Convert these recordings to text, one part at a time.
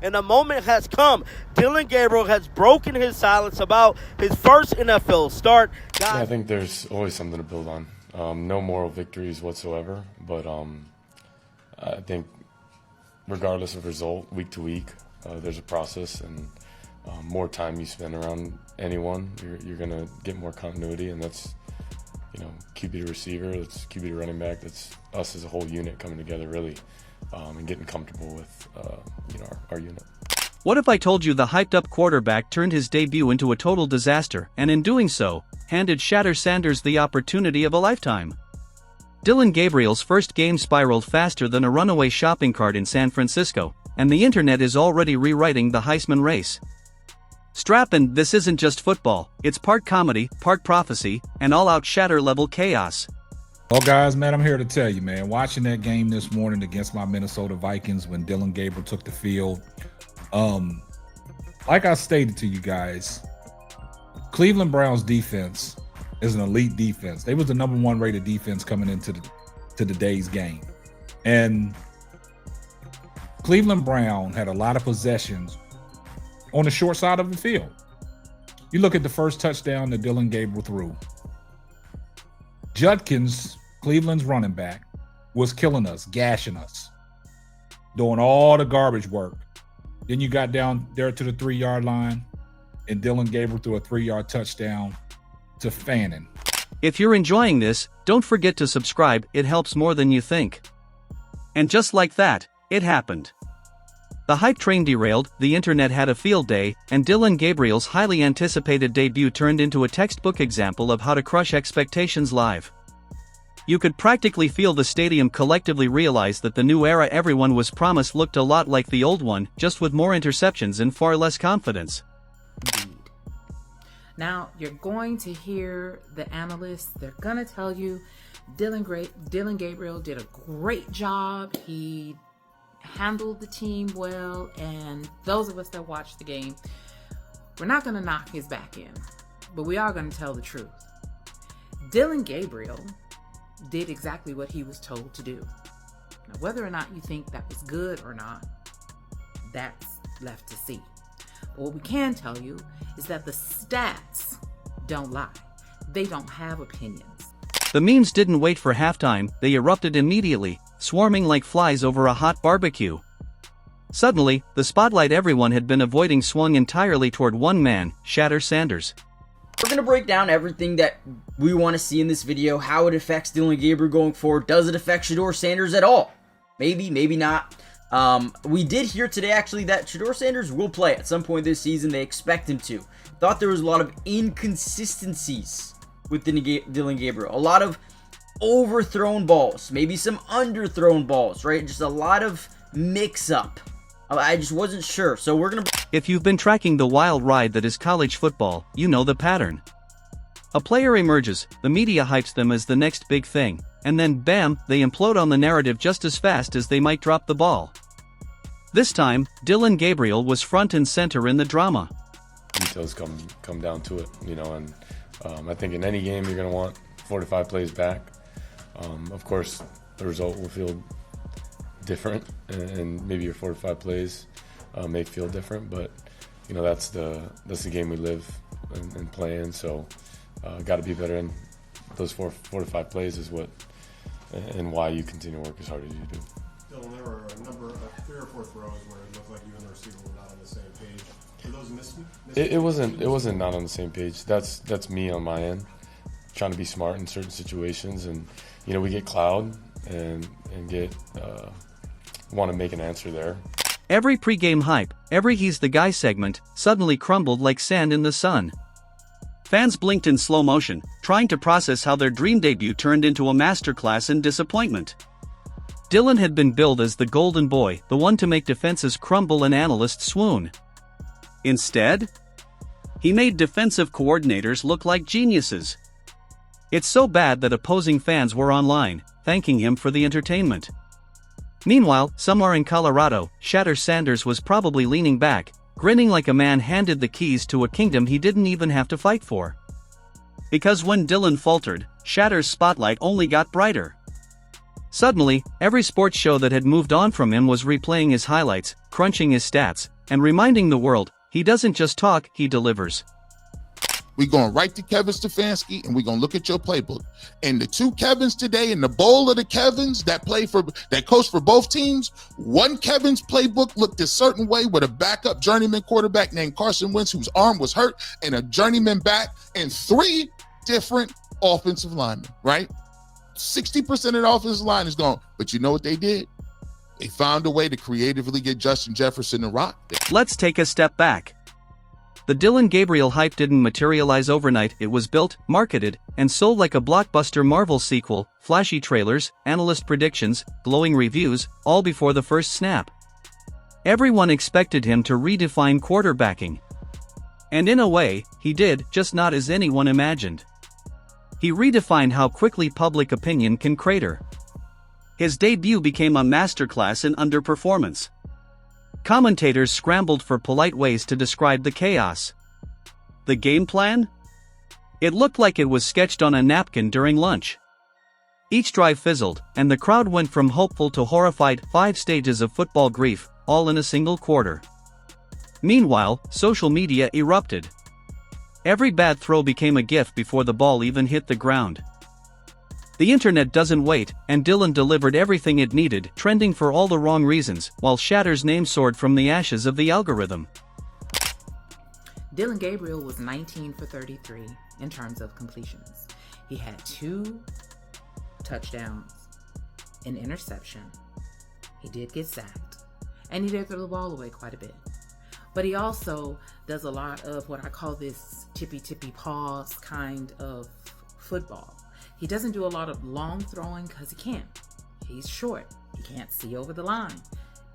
And the moment has come. Dillon Gabriel has broken his silence about his first NFL start. Yeah, I think there's always something to build on. No moral victories whatsoever, but I think regardless of result, week to week, there's a process, and more time you spend around anyone, you're going to get more continuity, and that's, QB to receiver, that's QB to running back, that's us as a whole unit coming together really, and getting comfortable with, our unit. What if I told you the hyped-up quarterback turned his debut into a total disaster, and in doing so, handed Shedeur Sanders the opportunity of a lifetime? Dillon Gabriel's first game spiraled faster than a runaway shopping cart in San Francisco, and the internet is already rewriting the Heisman race. Strap in, this isn't just football, it's part comedy, part prophecy, and all-out Shedeur-level chaos. Well, guys, man, I'm here to tell you, man, watching that game this morning against my Minnesota Vikings when Dillon Gabriel took the field, like I stated to you guys, Cleveland Browns defense is an elite defense. They was the #1 rated defense coming into today's game. And Cleveland Brown had a lot of possessions on the short side of the field. You look at the first touchdown that Dillon Gabriel threw. Judkins, Cleveland's running back, was killing us, gashing us, doing all the garbage work. Then you got down there to the 3-yard line, and Dillon Gabriel threw a 3-yard touchdown to Fannin. If you're enjoying this, don't forget to subscribe, it helps more than you think. And just like that, it happened. The hype train derailed, the internet had a field day, and Dillon Gabriel's highly anticipated debut turned into a textbook example of how to crush expectations live. You could practically feel the stadium collectively realize that the new era everyone was promised looked a lot like the old one, just with more interceptions and far less confidence. Now, you're going to hear the analysts, they're going to tell you Dillon Gabriel did a great job. He handled the team well, and those of us that watched the game, we're not going to knock his back end, but we are going to tell the truth. Dillon Gabriel did exactly what he was told to do. Now, whether or not you think that was good or not, that's left to see. But what we can tell you is that the stats don't lie. They don't have opinions. The memes didn't wait for halftime, they erupted immediately, swarming like flies over a hot barbecue. Suddenly, the spotlight everyone had been avoiding swung entirely toward one man, Shedeur Sanders. We're going to break down everything that we want to see in this video, how it affects Dillon Gabriel going forward. Does it affect Shedeur Sanders at all? Maybe, maybe not. We did hear today actually that Shedeur Sanders will play at some point this season. They expect him to. Thought there was a lot of inconsistencies with Dillon Gabriel. A lot of overthrown balls, maybe some underthrown balls, right? Just a lot of mix-up. I just wasn't sure, so we're going to... If you've been tracking the wild ride that is college football, you know the pattern. A player emerges, the media hypes them as the next big thing, and then bam, they implode on the narrative just as fast as they might drop the ball. This time, Dillon Gabriel was front and center in the drama. Details come down to it, and I think in any game you're going to want 4 to 5 plays back. Of course, the result will feel different, and maybe your 4 to 5 plays may feel different, but that's the game we live and play in. So, got to be better in those 4 to 5 plays is what and why you continue to work as hard as you do. Dillon, there were a number of 3 or 4 throws where it looked like you and the receiver were not on the same page. Were those It wasn't not on the same page. That's me on my end, trying to be smart in certain situations, and we get cloud and get want to make an answer there. Every pregame hype, every he's the guy segment, suddenly crumbled like sand in the sun. Fans blinked in slow motion, trying to process how their dream debut turned into a masterclass in disappointment. Dillon had been billed as the golden boy, the one to make defenses crumble and analysts swoon. Instead, he made defensive coordinators look like geniuses. It's so bad that opposing fans were online, thanking him for the entertainment. Meanwhile, somewhere in Colorado, Shedeur Sanders was probably leaning back, grinning like a man handed the keys to a kingdom he didn't even have to fight for. Because when Dillon faltered, Shedeur's spotlight only got brighter. Suddenly, every sports show that had moved on from him was replaying his highlights, crunching his stats, and reminding the world, he doesn't just talk, he delivers. We're going right to Kevin Stefanski, and we're going to look at your playbook. And the two Kevins today in the bowl of the Kevins that coach for both teams, one Kevin's playbook looked a certain way with a backup journeyman quarterback named Carson Wentz, whose arm was hurt, and a journeyman back, and 3 different offensive linemen, right? 60% of the offensive line is gone. But you know what they did? They found a way to creatively get Justin Jefferson to rock. Let's take a step back. The Dillon Gabriel hype didn't materialize overnight. It was built, marketed, and sold like a blockbuster Marvel sequel, flashy trailers, analyst predictions, glowing reviews, all before the first snap. Everyone expected him to redefine quarterbacking. And in a way, he did, just not as anyone imagined. He redefined how quickly public opinion can crater. His debut became a masterclass in underperformance. Commentators scrambled for polite ways to describe the chaos. The game plan? It looked like it was sketched on a napkin during lunch. Each drive fizzled, and the crowd went from hopeful to horrified, 5 stages of football grief, all in a single quarter. Meanwhile, social media erupted. Every bad throw became a gif before the ball even hit the ground. The internet doesn't wait, and Dillon delivered everything it needed, trending for all the wrong reasons, while Shedeur's name soared from the ashes of the algorithm. Dillon Gabriel was 19 for 33 in terms of completions. He had 2 touchdowns, an interception. He did get sacked, and he did throw the ball away quite a bit. But he also does a lot of what I call this tippy paws kind of football. He doesn't do a lot of long throwing because he can't. He's short. He can't see over the line.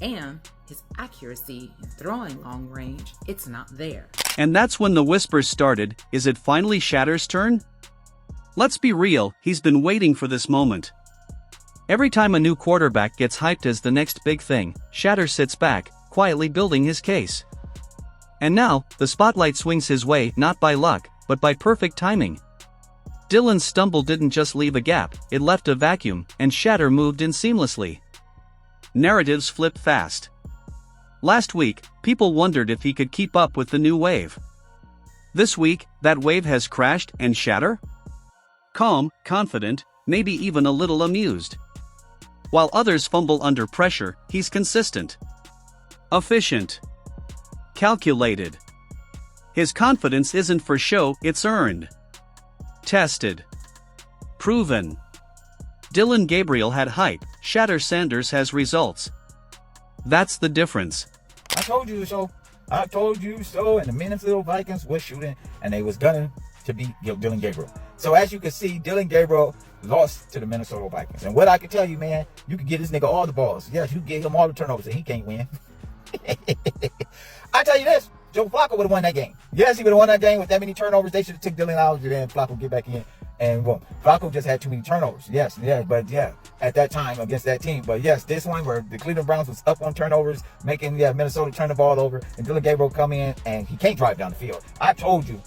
And his accuracy in throwing long range, it's not there. And that's when the whispers started. Is it finally Shedeur's turn? Let's be real, he's been waiting for this moment. Every time a new quarterback gets hyped as the next big thing, Shedeur sits back, quietly building his case. And now, the spotlight swings his way, not by luck, but by perfect timing. Dillon's stumble didn't just leave a gap, it left a vacuum, and Shedeur moved in seamlessly. Narratives flip fast. Last week, people wondered if he could keep up with the new wave. This week, that wave has crashed, and Shedeur? Calm, confident, maybe even a little amused. While others fumble under pressure, he's consistent. Efficient. Calculated. His confidence isn't for show, it's earned. Tested. Proven. Dillon Gabriel had hype, Shedeur Sanders has results. That's the difference. I told you so. I told you so. And the Minnesota Vikings was shooting, and they was gunning to beat Dillon Gabriel. So as you can see, Dillon Gabriel lost to the Minnesota Vikings. And what I can tell you, man, you can get this nigga all the balls. Yes, you get him all the turnovers, and he can't win. I tell you this, Joe Flacco would have won that game. Yes, he would have won that game with that many turnovers. They should have took Dillon out and then Flacco get back in. And well, Flacco just had too many turnovers. Yes, at that time against that team. But yes, this one where the Cleveland Browns was up on turnovers, making Minnesota turn the ball over, and Dillon Gabriel come in and he can't drive down the field. I told you.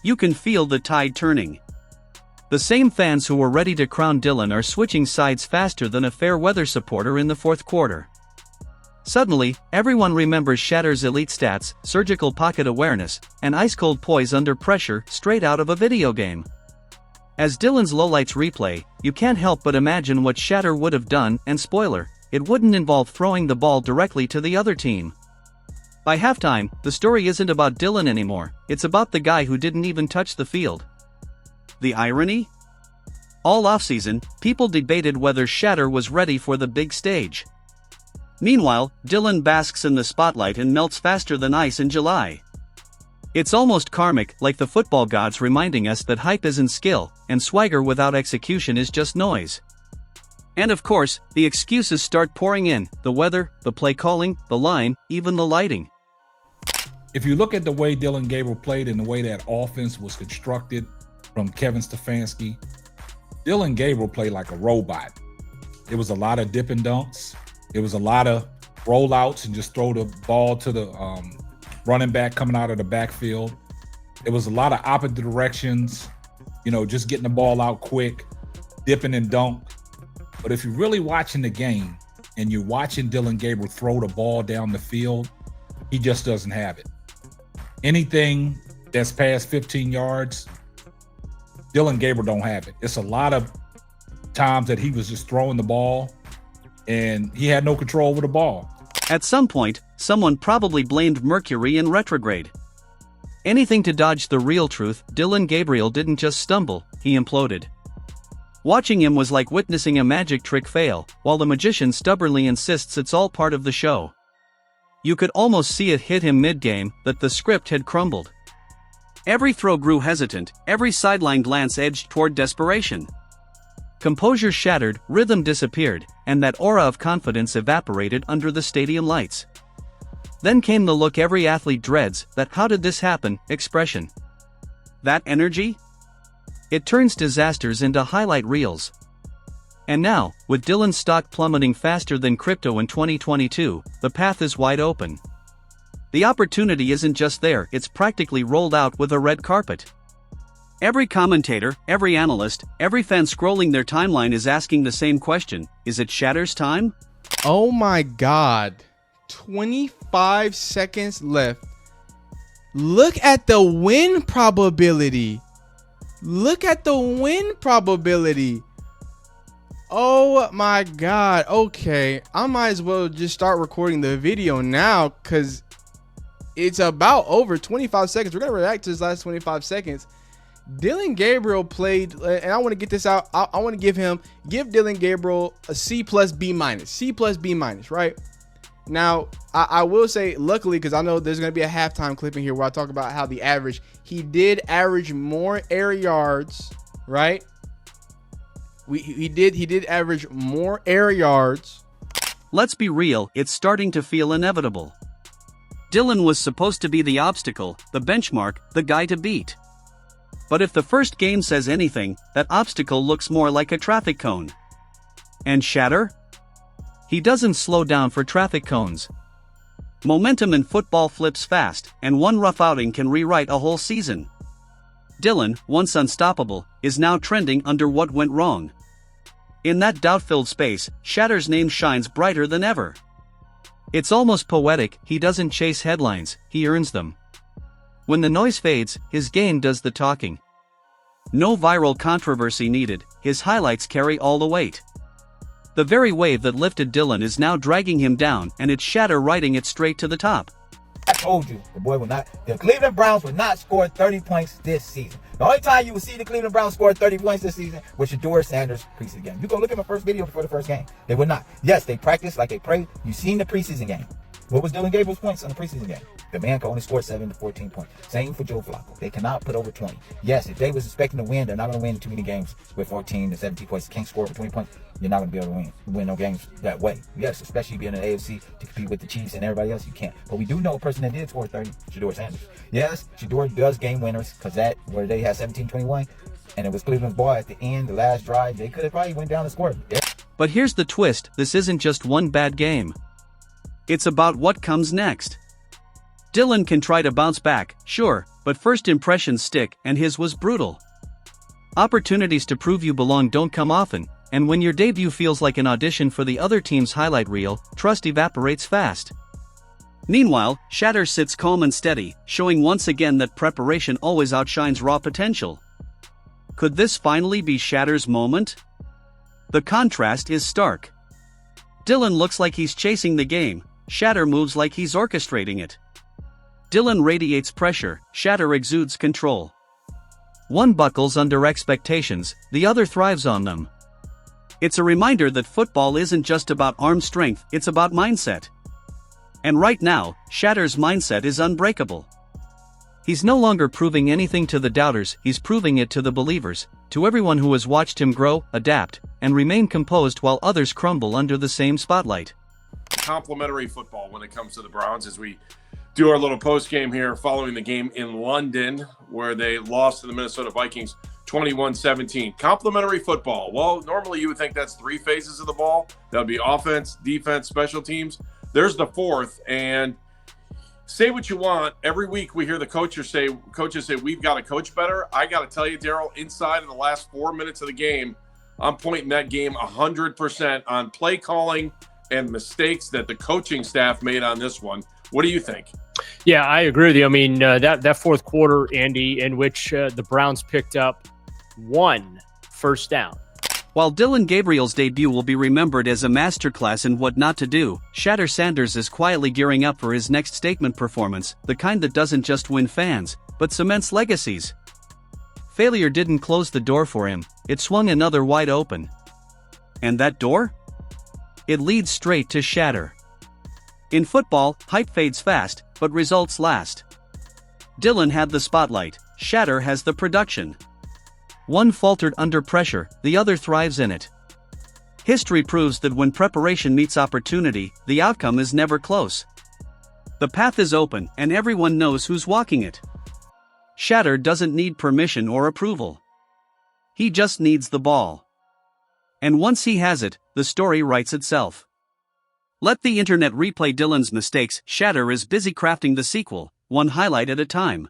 You can feel the tide turning. The same fans who were ready to crown Dillon are switching sides faster than a fair weather supporter in the fourth quarter. Suddenly, everyone remembers Shedeur's elite stats, surgical pocket awareness, and ice-cold poise under pressure straight out of a video game. As Dillon's lowlights replay, you can't help but imagine what Shedeur would have done, and spoiler, it wouldn't involve throwing the ball directly to the other team. By halftime, the story isn't about Dillon anymore, it's about the guy who didn't even touch the field. The irony? All offseason, people debated whether Shedeur was ready for the big stage. Meanwhile, Dillon basks in the spotlight and melts faster than ice in July. It's almost karmic, like the football gods reminding us that hype isn't skill, and swagger without execution is just noise. And of course, the excuses start pouring in: the weather, the play calling, the line, even the lighting. If you look at the way Dillon Gabriel played and the way that offense was constructed from Kevin Stefanski, Dillon Gabriel played like a robot. It was a lot of dip and dunks. It was a lot of rollouts and just throw the ball to the running back coming out of the backfield. It was a lot of opposite directions, just getting the ball out quick, dipping and dunk. But if you're really watching the game and you're watching Dillon Gabriel throw the ball down the field, he just doesn't have it. Anything that's past 15 yards, Dillon Gabriel don't have it. It's a lot of times that he was just throwing the ball and he had no control over the ball. At some point, someone probably blamed Mercury in retrograde. Anything to dodge the real truth, Dillon Gabriel didn't just stumble, he imploded. Watching him was like witnessing a magic trick fail, while the magician stubbornly insists it's all part of the show. You could almost see it hit him mid-game that the script had crumbled. Every throw grew hesitant, every sideline glance edged toward desperation. Composure shattered, rhythm disappeared, and that aura of confidence evaporated under the stadium lights. Then came the look every athlete dreads, that "how did this happen" expression. That energy? It turns disasters into highlight reels. And now, with Dillon's stock plummeting faster than crypto in 2022, the path is wide open. The opportunity isn't just there, it's practically rolled out with a red carpet. Every commentator, every analyst, every fan scrolling their timeline is asking the same question: is it Shedeur's time? Oh my God. 25 seconds left. Look at the win probability. Look at the win probability. Oh my God. Okay, I might as well just start recording the video now because it's about over 25 seconds. We're going to react to this last 25 seconds. Dillon Gabriel played, and I want to get this out. I want to give Dillon Gabriel a C plus B minus. C plus B minus, right? Now, I will say, luckily, because I know there's going to be a halftime clip in here where I talk about how he did average more air yards, right? He did average more air yards. Let's be real, it's starting to feel inevitable. Dillon was supposed to be the obstacle, the benchmark, the guy to beat. But if the first game says anything, that obstacle looks more like a traffic cone. And Shedeur? He doesn't slow down for traffic cones. Momentum in football flips fast, and one rough outing can rewrite a whole season. Dillon, once unstoppable, is now trending under what went wrong. In that doubt-filled space, Shedeur's name shines brighter than ever. It's almost poetic, he doesn't chase headlines, he earns them. When the noise fades, his game does the talking. No viral controversy needed, his highlights carry all the weight. The very wave that lifted Dillon is now dragging him down, and it's Shedeur riding it straight to the top. I told you, the Cleveland Browns would not score 30 points this season. The only time you will see the Cleveland Browns score 30 points this season was Shedeur Sanders' preseason game. You go look at my first video before the first game. They would not. Yes, they practiced like they prayed. You've seen the preseason game. What was Dillon Gabriel's points in the preseason game? The man can only score 7 to 14 points. Same for Joe Flacco. They cannot put over 20. Yes, if they was expecting to win, they're not going to win too many games with 14 to 17 points. Can't score over 20 points. You're not going to be able to win no games that way. Yes, especially being in the AFC to compete with the Chiefs and everybody else, you can't. But we do know a person that did score 30, Shedeur Sanders. Yes, Shedeur does game winners because that where they had 17-21, and it was Cleveland's ball at the end, the last drive. They could have probably went down and scored. Yeah. But here's the twist, this isn't just one bad game. It's about what comes next. Dillon can try to bounce back, sure, but first impressions stick, and his was brutal. Opportunities to prove you belong don't come often, and when your debut feels like an audition for the other team's highlight reel, trust evaporates fast. Meanwhile, Shedeur sits calm and steady, showing once again that preparation always outshines raw potential. Could this finally be Shedeur's moment? The contrast is stark. Dillon looks like he's chasing the game, Shedeur moves like he's orchestrating it. Dillon radiates pressure, Shedeur exudes control. One buckles under expectations, the other thrives on them. It's a reminder that football isn't just about arm strength, it's about mindset. And right now, Shedeur's mindset is unbreakable. He's no longer proving anything to the doubters, he's proving it to the believers, to everyone who has watched him grow, adapt, and remain composed while others crumble under the same spotlight. Complimentary football when it comes to the Browns as we do our little post game here following the game in London where they lost to the Minnesota Vikings 21-17. Complimentary football. Well, normally you would think that's 3 phases of the ball. That would be offense, defense, special teams. There's the 4th, and say what you want. Every week we hear the coaches say, we've got to coach better. I got to tell you, Daryl, inside of the last 4 minutes of the game, I'm pointing that game 100% on play calling and mistakes that the coaching staff made on this one. What do you think? Yeah, I agree with you. I mean, that fourth quarter, Andy, in which the Browns picked up 1 first down. While Dillon Gabriel's debut will be remembered as a masterclass in what not to do, Shedeur Sanders is quietly gearing up for his next statement performance, the kind that doesn't just win fans, but cements legacies. Failure didn't close the door for him, it swung another wide open. And that door? It leads straight to Shedeur. In football, hype fades fast, but results last. Dillon had the spotlight, Shedeur has the production. One faltered under pressure, the other thrives in it. History proves that when preparation meets opportunity, the outcome is never close. The path is open, and everyone knows who's walking it. Shedeur doesn't need permission or approval. He just needs the ball. And once he has it, the story writes itself. Let the internet replay Dillon's mistakes. Shedeur is busy crafting the sequel, one highlight at a time.